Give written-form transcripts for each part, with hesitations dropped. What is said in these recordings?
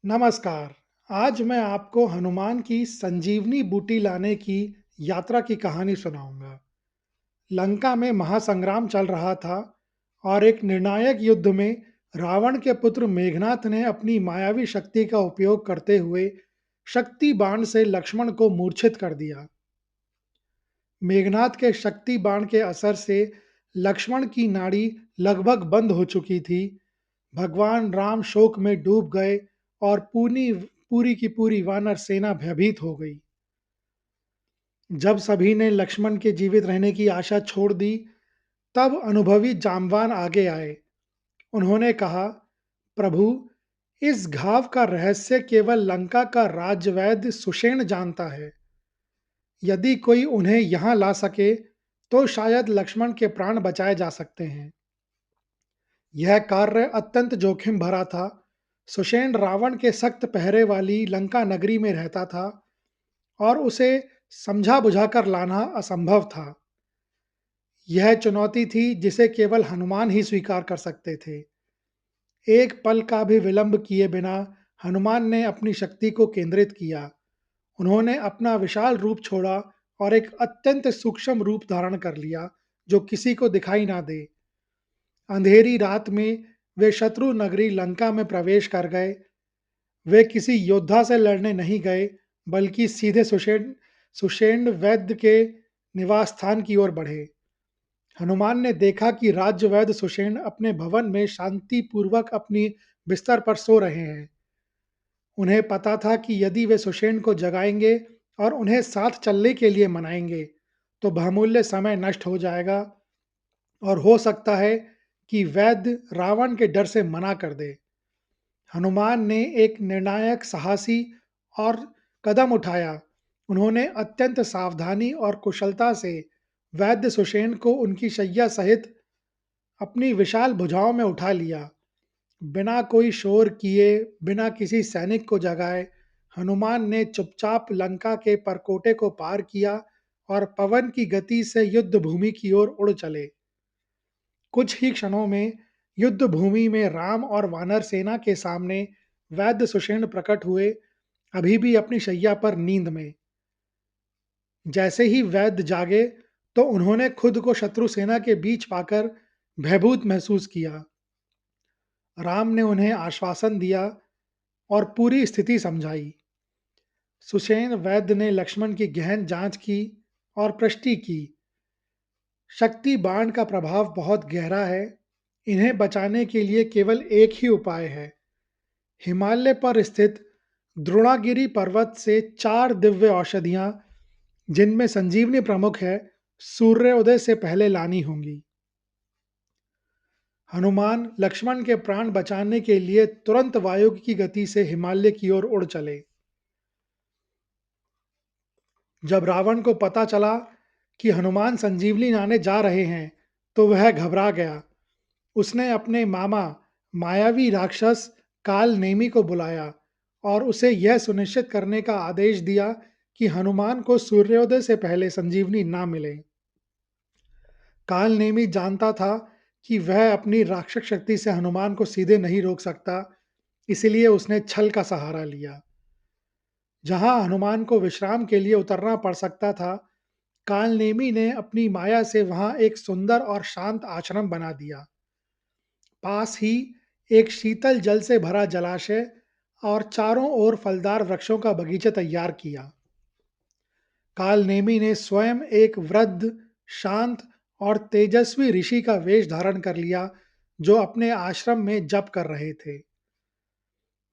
नमस्कार। आज मैं आपको हनुमान की संजीवनी बूटी लाने की यात्रा की कहानी सुनाऊंगा। लंका में महासंग्राम चल रहा था और एक निर्णायक युद्ध में रावण के पुत्र मेघनाथ ने अपनी मायावी शक्ति का उपयोग करते हुए शक्ति बाण से लक्ष्मण को मूर्छित कर दिया। मेघनाथ के शक्ति बाण के असर से लक्ष्मण की नाड़ी लगभग बंद हो चुकी थी। भगवान राम शोक में डूब गए और पूरी पूरी की पूरी वानर सेना भयभीत हो गई। जब सभी ने लक्ष्मण के जीवित रहने की आशा छोड़ दी, तब अनुभवी जामवान आगे आए। उन्होंने कहा, प्रभु, इस घाव का रहस्य केवल लंका का राजवैद्य सुषेण जानता है। यदि कोई उन्हें यहाँ ला सके, तो शायद लक्ष्मण के प्राण बचाए जा सकते हैं। यह कार्य अत्यंत जोखिम भरा था। सुषेण रावण के सख्त पहरे वाली लंका नगरी में रहता था और उसे समझा बुझाकर लाना असंभव था। यह चुनौती थी जिसे केवल हनुमान ही स्वीकार कर सकते थे। एक पल का भी विलंब किए बिना हनुमान ने अपनी शक्ति को केंद्रित किया। उन्होंने अपना विशाल रूप छोड़ा और एक अत्यंत सूक्ष्म रूप धारण कर लिया, जो किसी को दिखाई ना दे। अंधेरी रात में वे शत्रु नगरी लंका में प्रवेश कर गए। वे किसी योद्धा से लड़ने नहीं गए, बल्कि सीधे सुषेण वैद्य के निवास स्थान की ओर बढ़े। हनुमान ने देखा कि राज्य वैद्य सुषेण अपने भवन में शांतिपूर्वक अपनी बिस्तर पर सो रहे हैं। उन्हें पता था कि यदि वे सुषेण को जगाएंगे और उन्हें साथ चलने के लिए मनाएंगे, तो बहुमूल्य समय नष्ट हो जाएगा और हो सकता है कि वैद्य रावण के डर से मना कर दे। हनुमान ने एक निर्णायक, साहसी और कदम उठाया। उन्होंने अत्यंत सावधानी और कुशलता से वैद्य सुषेण को उनकी शैया सहित अपनी विशाल भुजाओं में उठा लिया। बिना कोई शोर किए, बिना किसी सैनिक को जगाए, हनुमान ने चुपचाप लंका के परकोटे को पार किया और पवन की गति से युद्ध भूमि की ओर उड़ चले। कुछ ही क्षणों में युद्ध भूमि में राम और वानर सेना के सामने वैद्य सुषेण प्रकट हुए, अभी भी अपनी शैया पर नींद में। जैसे ही वैद्य जागे, तो उन्होंने खुद को शत्रु सेना के बीच पाकर भयभूत महसूस किया। राम ने उन्हें आश्वासन दिया और पूरी स्थिति समझाई। सुषेण वैद्य ने लक्ष्मण की गहन जांच की और पुष्टि की। शक्ति बाण का प्रभाव बहुत गहरा है। इन्हें बचाने के लिए केवल एक ही उपाय है। हिमालय पर स्थित द्रोणागिरी पर्वत से 4 दिव्य औषधियां, जिनमें संजीवनी प्रमुख है, सूर्योदय से पहले लानी होंगी। हनुमान लक्ष्मण के प्राण बचाने के लिए तुरंत वायु की गति से हिमालय की ओर उड़ चले। जब रावण को पता चला कि हनुमान संजीवनी लाने जा रहे हैं, तो वह घबरा गया। उसने अपने मामा, मायावी राक्षस काल नेमी को बुलाया और उसे यह सुनिश्चित करने का आदेश दिया कि हनुमान को सूर्योदय से पहले संजीवनी ना मिले। काल नेमी जानता था कि वह अपनी राक्षस शक्ति से हनुमान को सीधे नहीं रोक सकता, इसलिए उसने छल का सहारा लिया। जहां हनुमान को विश्राम के लिए उतरना पड़ सकता था, कालनेमी ने अपनी माया से वहां एक सुंदर और शांत आश्रम बना दिया। पास ही एक शीतल जल से भरा जलाशय और चारों ओर फलदार वृक्षों का बगीचा तैयार किया। कालनेमी ने स्वयं एक वृद्ध, शांत और तेजस्वी ऋषि का वेश धारण कर लिया, जो अपने आश्रम में जप कर रहे थे।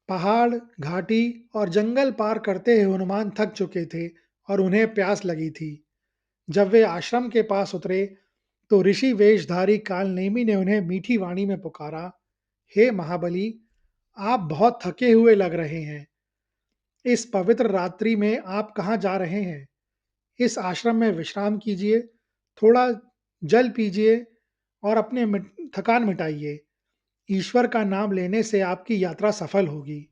पहाड़, घाटी और जंगल पार करते हुए हनुमान थक चुके थे और उन्हें प्यास लगी थी। जब वे आश्रम के पास उतरे, तो ऋषि वेशधारी कालनेमी ने उन्हें मीठी वाणी में पुकारा, हे महाबली, आप बहुत थके हुए लग रहे हैं। इस पवित्र रात्रि में आप कहाँ जा रहे हैं? इस आश्रम में विश्राम कीजिए, थोड़ा जल पीजिए और अपने थकान मिटाइए। ईश्वर का नाम लेने से आपकी यात्रा सफल होगी।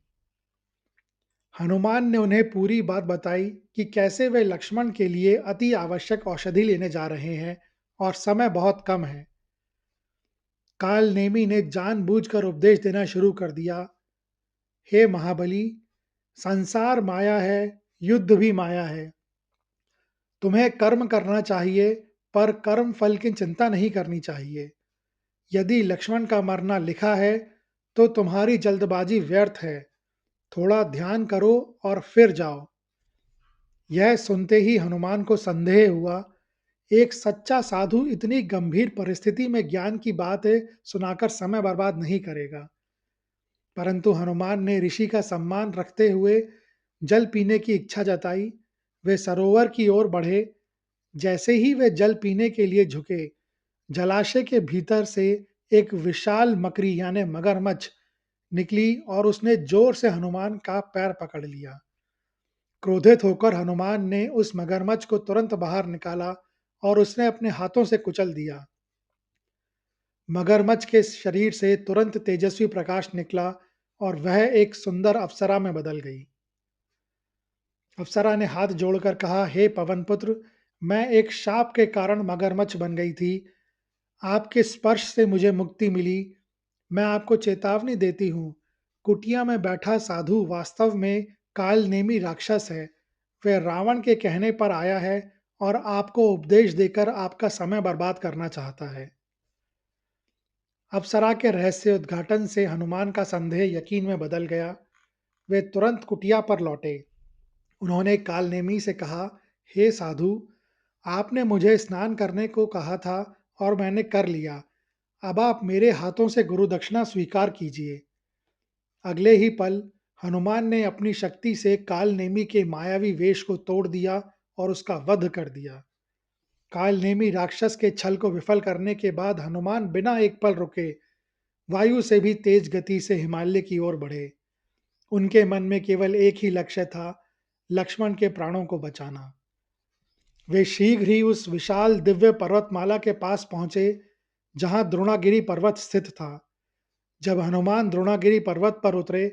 हनुमान ने उन्हें पूरी बात बताई कि कैसे वे लक्ष्मण के लिए अति आवश्यक औषधि लेने जा रहे हैं और समय बहुत कम है। काल नेमी ने जानबूझकर उपदेश देना शुरू कर दिया, हे महाबली, संसार माया है, युद्ध भी माया है। तुम्हें कर्म करना चाहिए, पर कर्म फल की चिंता नहीं करनी चाहिए। यदि लक्ष्मण का मरना लिखा है, तो तुम्हारी जल्दबाजी व्यर्थ है। थोड़ा ध्यान करो और फिर जाओ। यह सुनते ही हनुमान को संदेह हुआ। एक सच्चा साधु इतनी गंभीर परिस्थिति में ज्ञान की बातें सुनाकर समय बर्बाद नहीं करेगा। परंतु हनुमान ने ऋषि का सम्मान रखते हुए जल पीने की इच्छा जताई। वे सरोवर की ओर बढ़े। जैसे ही वे जल पीने के लिए झुके, जलाशय के भीतर से एक विशाल मकड़ी यानी मगरमच्छ निकली और उसने जोर से हनुमान का पैर पकड़ लिया। क्रोधित होकर हनुमान ने उस मगरमच्छ को तुरंत बाहर निकाला और उसने अपने हाथों से कुचल दिया। मगरमच्छ के शरीर से तुरंत तेजस्वी प्रकाश निकला और वह एक सुंदर अप्सरा में बदल गई। अप्सरा ने हाथ जोड़कर कहा, हे पवन पुत्र, मैं एक शाप के कारण मगरमच्छ बन गई थी। आपके स्पर्श से मुझे मुक्ति मिली। मैं आपको चेतावनी देती हूँ, कुटिया में बैठा साधु वास्तव में कालनेमी राक्षस है। वह रावण के कहने पर आया है और आपको उपदेश देकर आपका समय बर्बाद करना चाहता है। अप्सरा के रहस्य उद्घाटन से हनुमान का संदेह यकीन में बदल गया। वे तुरंत कुटिया पर लौटे। उन्होंने कालनेमी से कहा, हे साधु, आपने मुझे स्नान करने को कहा था और मैंने कर लिया। अब आप मेरे हाथों से गुरु दक्षिणा स्वीकार कीजिए। अगले ही पल हनुमान ने अपनी शक्ति से कालनेमी के मायावी वेश को तोड़ दिया और उसका वध कर दिया। कालनेमी राक्षस के छल को विफल करने के बाद हनुमान बिना एक पल रुके वायु से भी तेज गति से हिमालय की ओर बढ़े। उनके मन में केवल एक ही लक्ष्य था, लक्ष्मण के प्राणों को बचाना। वे शीघ्र ही उस विशाल दिव्य पर्वतमाला के पास पहुंचे जहां द्रोणागिरी पर्वत स्थित था। जब हनुमान द्रोणागिरी पर्वत पर उतरे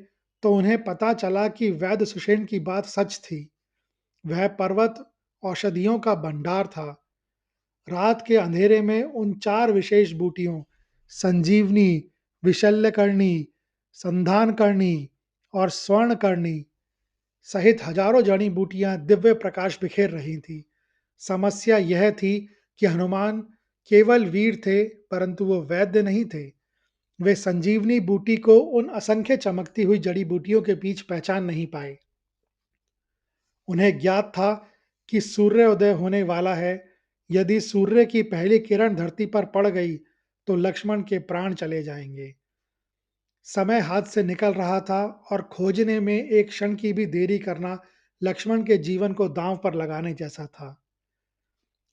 तो उन्हें पता चला कि वैद्य सुषेण की बात सच थी। वह पर्वत औषधियों का भंडार था। रात के अंधेरे में उन चार विशेष बूटियों संजीवनी, विशल्यकर्णी, संधानकर्णी और स्वर्णकर्णी सहित हजारों जड़ी बूटियां दिव्य प्रकाश बिखेर रही थीं। समस्या यह थी कि हनुमान केवल वीर थे, परंतु वो वैद्य नहीं थे। वे संजीवनी बूटी को उन असंख्य चमकती हुई जड़ी बूटियों के बीच पहचान नहीं पाए। उन्हें ज्ञात था कि सूर्योदय होने वाला है। यदि सूर्य की पहली किरण धरती पर पड़ गई तो लक्ष्मण के प्राण चले जाएंगे। समय हाथ से निकल रहा था और खोजने में एक क्षण की भी देरी करना लक्ष्मण के जीवन को दांव पर लगाने जैसा था।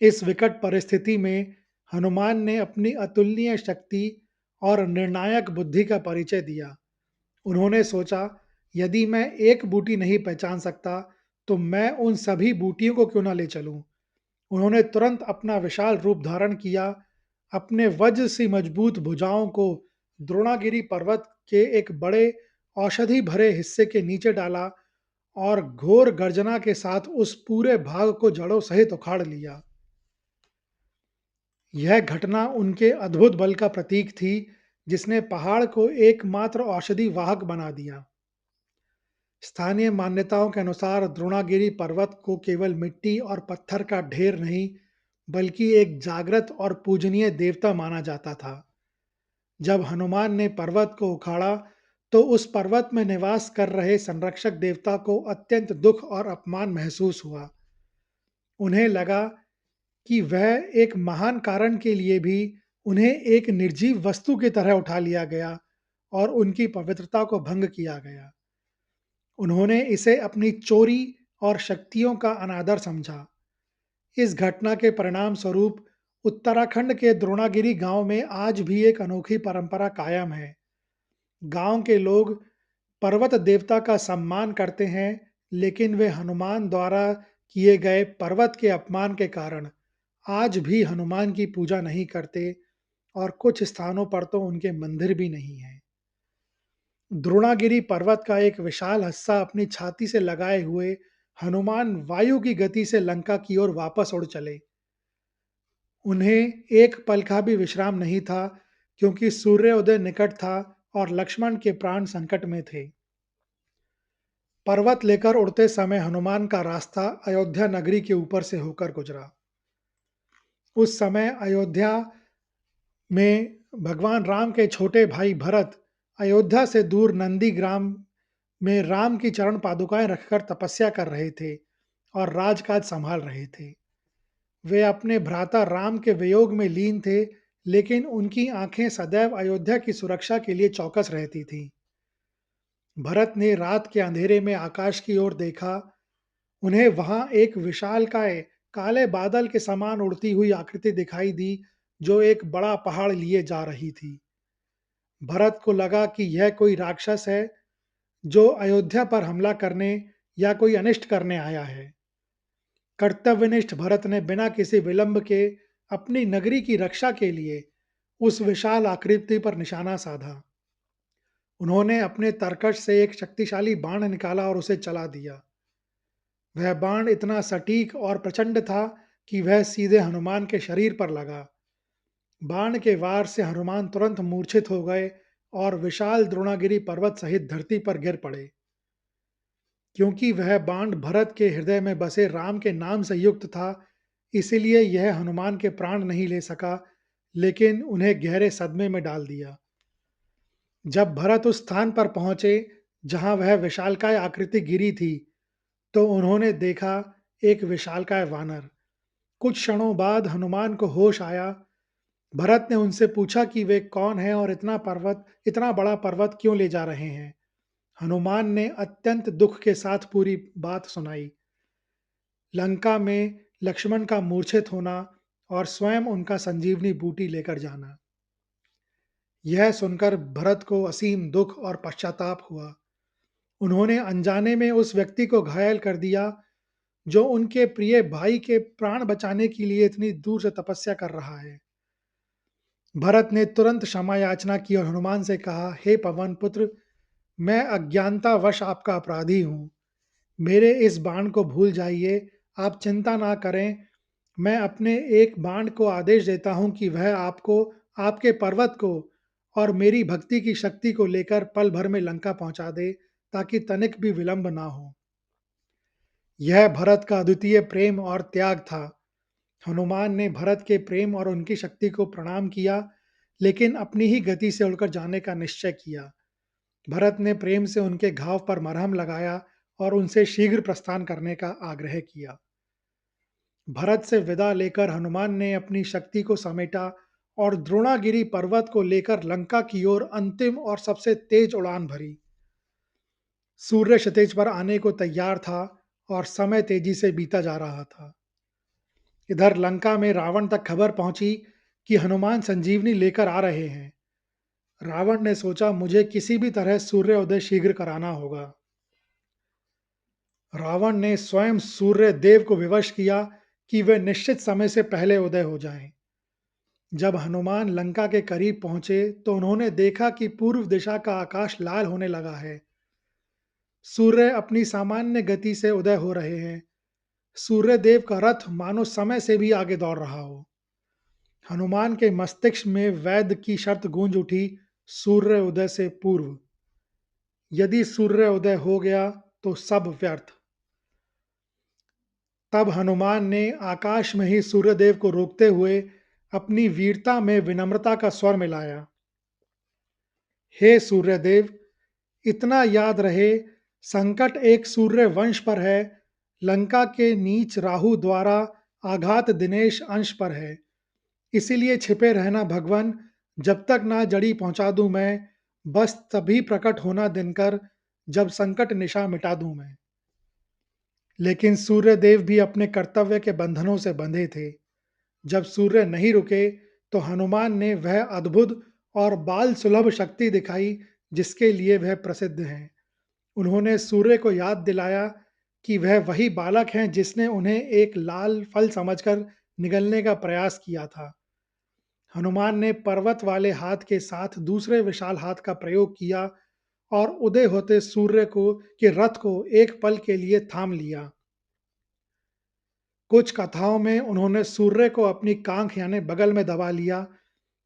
इस विकट परिस्थिति में हनुमान ने अपनी अतुलनीय शक्ति और निर्णायक बुद्धि का परिचय दिया। उन्होंने सोचा, यदि मैं एक बूटी नहीं पहचान सकता तो मैं उन सभी बूटियों को क्यों न ले चलूं। उन्होंने तुरंत अपना विशाल रूप धारण किया। अपने वज्र सी मजबूत भुजाओं को द्रोणागिरी पर्वत के एक बड़े औषधि भरे हिस्से के नीचे डाला और घोर गर्जना के साथ उस पूरे भाग को जड़ों सहित उखाड़ लिया। यह घटना उनके अद्भुत बल का प्रतीक थी, जिसने पहाड़ को एकमात्र औषधि वाहक बना दिया। स्थानीय मान्यताओं के अनुसार द्रोणागिरी पर्वत को केवल मिट्टी और पत्थर का ढेर नहीं, बल्कि एक जागृत और पूजनीय देवता माना जाता था। जब हनुमान ने पर्वत को उखाड़ा तो उस पर्वत में निवास कर रहे संरक्षक देवता को अत्यंत दुख और अपमान महसूस हुआ। उन्हें लगा कि वह एक महान कारण के लिए भी उन्हें एक निर्जीव वस्तु की तरह उठा लिया गया और उनकी पवित्रता को भंग किया गया। उन्होंने इसे अपनी चोरी और शक्तियों का अनादर समझा। इस घटना के परिणाम स्वरूप उत्तराखंड के द्रोणागिरी गांव में आज भी एक अनोखी परंपरा कायम है। गांव के लोग पर्वत देवता का सम्मान करते हैं, लेकिन वे हनुमान द्वारा किए गए पर्वत के अपमान के कारण आज भी हनुमान की पूजा नहीं करते और कुछ स्थानों पर तो उनके मंदिर भी नहीं हैं। द्रोणागिरी पर्वत का एक विशाल हिस्सा अपनी छाती से लगाए हुए हनुमान वायु की गति से लंका की ओर वापस उड़ चले। उन्हें एक पल का भी विश्राम नहीं था, क्योंकि सूर्योदय निकट था और लक्ष्मण के प्राण संकट में थे। पर्वत लेकर उड़ते समय हनुमान का रास्ता अयोध्या नगरी के ऊपर से होकर गुजरा। उस समय अयोध्या में भगवान राम के छोटे भाई भरत अयोध्या से दूर नंदीग्राम में राम की चरण पादुकाएं रखकर तपस्या कर रहे थे और राजकाज संभाल रहे थे। वे अपने भ्राता राम के वियोग में लीन थे, लेकिन उनकी आंखें सदैव अयोध्या की सुरक्षा के लिए चौकस रहती थीं। भरत ने रात के अंधेरे में आकाश की ओर देखा। उन्हें वहां एक विशालकाय काले बादल के समान उड़ती हुई आकृति दिखाई दी, जो एक बड़ा पहाड़ लिए जा रही थी। भरत को लगा कि यह कोई राक्षस है जो अयोध्या पर हमला करने या कोई अनिष्ट करने आया है। कर्तव्यनिष्ठ भरत ने बिना किसी विलंब के अपनी नगरी की रक्षा के लिए उस विशाल आकृति पर निशाना साधा। उन्होंने अपने तरकश से एक शक्तिशाली बाण निकाला और उसे चला दिया। वह बाण इतना सटीक और प्रचंड था कि वह सीधे हनुमान के शरीर पर लगा। बाण के वार से हनुमान तुरंत मूर्छित हो गए और विशाल द्रोणागिरी पर्वत सहित धरती पर गिर पड़े। क्योंकि वह बाण भरत के हृदय में बसे राम के नाम से युक्त था, इसलिए यह हनुमान के प्राण नहीं ले सका, लेकिन उन्हें गहरे सदमे में डाल दिया। जब भरत उस स्थान पर पहुंचे जहां वह विशालकाय आकृति गिरी थी, तो उन्होंने देखा एक विशालकाय वानर। कुछ क्षणों बाद हनुमान को होश आया। भरत ने उनसे पूछा कि वे कौन हैं और इतना बड़ा पर्वत क्यों ले जा रहे हैं। हनुमान ने अत्यंत दुख के साथ पूरी बात सुनाई। लंका में लक्ष्मण का मूर्छित होना और स्वयं उनका संजीवनी बूटी लेकर जाना। यह सुनकर भरत को असीम दुख और पश्चाताप हुआ। उन्होंने अनजाने में उस व्यक्ति को घायल कर दिया जो उनके प्रिय भाई के प्राण बचाने के लिए इतनी दूर से तपस्या कर रहा है। भरत ने तुरंत क्षमा याचना की और हनुमान से कहा, हे पवन पुत्र, मैं अज्ञानतावश आपका अपराधी हूँ। मेरे इस बाण को भूल जाइए, आप चिंता ना करें। मैं अपने एक बाण को आदेश देता हूँ कि वह आपको, आपके पर्वत को और मेरी भक्ति की शक्ति को लेकर पल भर में लंका पहुंचा दे, ताकि तनिक भी विलंब ना हो। यह भरत का अद्वितीय प्रेम और त्याग था। हनुमान ने भरत के प्रेम और उनकी शक्ति को प्रणाम किया, लेकिन अपनी ही गति से उड़कर जाने का निश्चय किया। भरत ने प्रेम से उनके घाव पर मरहम लगाया और उनसे शीघ्र प्रस्थान करने का आग्रह किया। भरत से विदा लेकर हनुमान ने अपनी शक्ति को समेटा और द्रोणागिरी पर्वत को लेकर लंका की ओर अंतिम और सबसे तेज उड़ान भरी। सूर्य क्षितिज पर आने को तैयार था और समय तेजी से बीता जा रहा था। इधर लंका में रावण तक खबर पहुंची कि हनुमान संजीवनी लेकर आ रहे हैं। रावण ने सोचा, मुझे किसी भी तरह सूर्योदय शीघ्र कराना होगा। रावण ने स्वयं सूर्य देव को विवश किया कि वे निश्चित समय से पहले उदय हो जाएं। जब हनुमान लंका के करीब पहुंचे तो उन्होंने देखा कि पूर्व दिशा का आकाश लाल होने लगा है। सूर्य अपनी सामान्य गति से उदय हो रहे हैं। सूर्यदेव का रथ मानो समय से भी आगे दौड़ रहा हो। हनुमान के मस्तिष्क में वैद्य की शर्त गूंज उठी, सूर्य उदय से पूर्व। यदि सूर्य उदय हो गया तो सब व्यर्थ। तब हनुमान ने आकाश में ही सूर्यदेव को रोकते हुए अपनी वीरता में विनम्रता का स्वर मिलाया। हे सूर्यदेव, इतना याद रहे, संकट एक सूर्य वंश पर है। लंका के नीच राहु द्वारा आघात दिनेश अंश पर है। इसीलिए छिपे रहना भगवन, जब तक ना जड़ी पहुंचा दूं मैं। बस तभी प्रकट होना दिनकर, जब संकट निशा मिटा दूं मैं। लेकिन सूर्यदेव भी अपने कर्तव्य के बंधनों से बंधे थे। जब सूर्य नहीं रुके तो हनुमान ने वह अद्भुत और बाल सुलभ शक्ति दिखाई जिसके लिए वह प्रसिद्ध हैं। उन्होंने सूर्य को याद दिलाया कि वह वही बालक हैं जिसने उन्हें एक लाल फल समझकर निगलने का प्रयास किया था। हनुमान ने पर्वत वाले हाथ के साथ दूसरे विशाल हाथ का प्रयोग किया और उदय होते सूर्य को के रथ को एक पल के लिए थाम लिया। कुछ कथाओं में उन्होंने सूर्य को अपनी कांख यानी बगल में दबा लिया।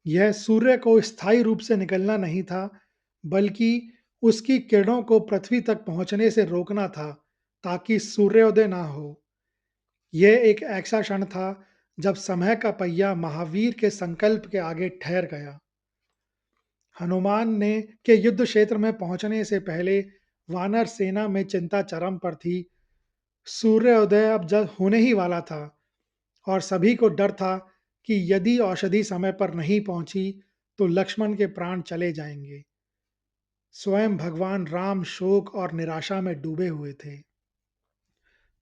यह सूर्य को स्थायी रूप से निकलना नहीं था, बल्कि उसकी किरणों को पृथ्वी तक पहुंचने से रोकना था ताकि सूर्योदय ना हो। यह एक ऐसा क्षण था जब समय का पहिया महावीर के संकल्प के आगे ठहर गया। हनुमान ने के युद्ध क्षेत्र में पहुंचने से पहले वानर सेना में चिंता चरम पर थी। सूर्योदय अब जब होने ही वाला था और सभी को डर था कि यदि औषधि समय पर नहीं पहुंची तो लक्ष्मण के प्राण चले जाएंगे। स्वयं भगवान राम शोक और निराशा में डूबे हुए थे।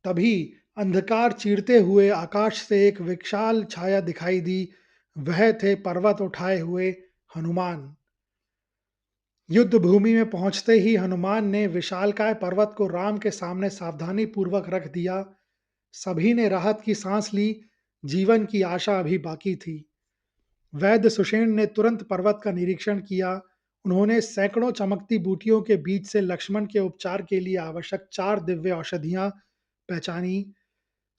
तभी अंधकार चीरते हुए आकाश से एक विशाल छाया दिखाई दी। वह थे पर्वत उठाए हुए हनुमान। युद्ध भूमि में पहुंचते ही हनुमान ने विशालकाय पर्वत को राम के सामने सावधानी पूर्वक रख दिया। सभी ने राहत की सांस ली। जीवन की आशा अभी बाकी थी। वैद्य सुषेण ने तुरंत पर्वत का निरीक्षण किया। उन्होंने सैकड़ों चमकती बूटियों के बीच से लक्ष्मण के उपचार के लिए आवश्यक 4 दिव्य औषधियां पहचानी।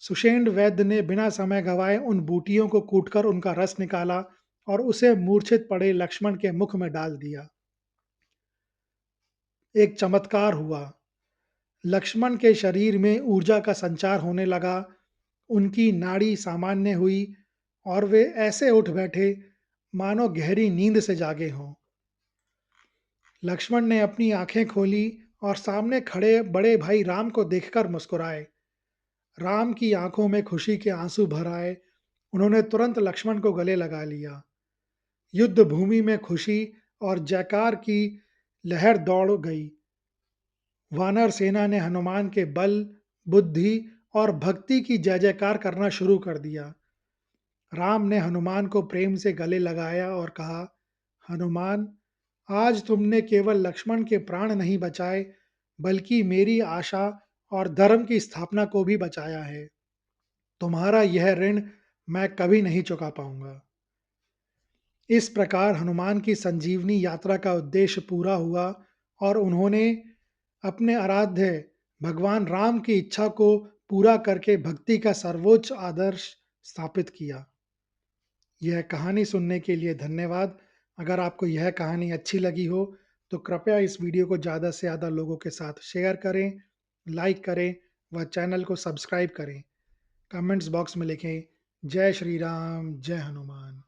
सुषेण वैद्य ने बिना समय गंवाए उन बूटियों को कूटकर उनका रस निकाला और उसे मूर्छित पड़े लक्ष्मण के मुख में डाल दिया। एक चमत्कार हुआ। लक्ष्मण के शरीर में ऊर्जा का संचार होने लगा। उनकी नाड़ी सामान्य हुई और वे ऐसे उठ बैठे मानो गहरी नींद से जागे हों। लक्ष्मण ने अपनी आंखें खोली और सामने खड़े बड़े भाई राम को देखकर मुस्कुराए। राम की आंखों में खुशी के आंसू भर आए। उन्होंने तुरंत लक्ष्मण को गले लगा लिया। युद्ध भूमि में खुशी और जयकार की लहर दौड़ गई। वानर सेना ने हनुमान के बल, बुद्धि और भक्ति की जय जयकार करना शुरू कर दिया। राम ने हनुमान को प्रेम से गले लगाया और कहा, हनुमान, आज तुमने केवल लक्ष्मण के प्राण नहीं बचाए, बल्कि मेरी आशा और धर्म की स्थापना को भी बचाया है। तुम्हारा यह ऋण मैं कभी नहीं चुका पाऊंगा। इस प्रकार हनुमान की संजीवनी यात्रा का उद्देश्य पूरा हुआ और उन्होंने अपने आराध्य भगवान राम की इच्छा को पूरा करके भक्ति का सर्वोच्च आदर्श स्थापित किया। यह कहानी सुनने के लिए धन्यवाद। अगर आपको यह कहानी अच्छी लगी हो तो कृपया इस वीडियो को ज़्यादा से ज़्यादा लोगों के साथ शेयर करें, लाइक करें व चैनल को सब्सक्राइब करें। कमेंट्स बॉक्स में लिखें, जय श्री राम, जय हनुमान।